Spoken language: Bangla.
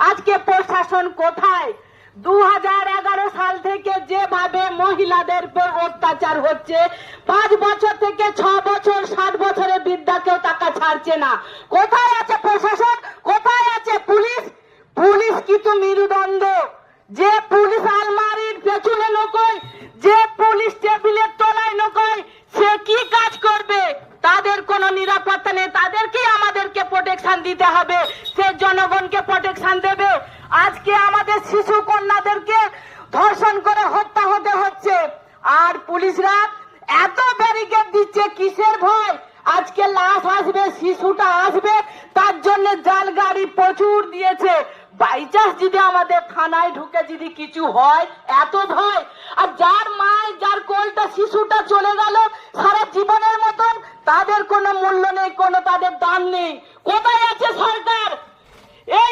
আজকে প্রশাসন কোথায়? 2011 সাল থেকে যেভাবে মহিলাদের উপর অত্যাচার হচ্ছে, 5 বছর থেকে 6 বছর 7 বছরের বৃদ্ধাকেও টাকা ছাড়ছে না। কোথায় আছে প্রশাসন? কোথায় আছে পুলিশ? পুলিশ কিন্তু মেরুদণ্ড। যে পুলিশ আলমারির পেছনে নকয়, যে পুলিশ টেবিলের তলায় নকয়, সে কি কাজ করবে? তাদের কোনো নিরাপত্তা নেই। তাদেরকে আমাদেরকে প্রোটেকশন দিতে হবে। সে জনগণকে প্রোটেকশন দেবে। আজকে আমাদের শিশু কন্যাদেরকে ধর্ষণ করে হত্যা হতে হচ্ছে, আর পুলিশরা এত ব্যারিকেড দিচ্ছে কিসের ভয়? আজকে লাশ আসবে, শিশুটা আসবে, তার জন্য জাল গাড়ি প্রচুর দিয়েছে। বাইচান্স যদি আমাদের থানায় ঢুকে যদি কিছু হয়, এত ভয়। আর যার মায় যার কোলটা শিশুটা চলে গেল সারা জীবনের মতন, তাদের কোনো মূল্য নেই, কোনো তাদের দাম নেই। কোথায় আছে সরকার? এই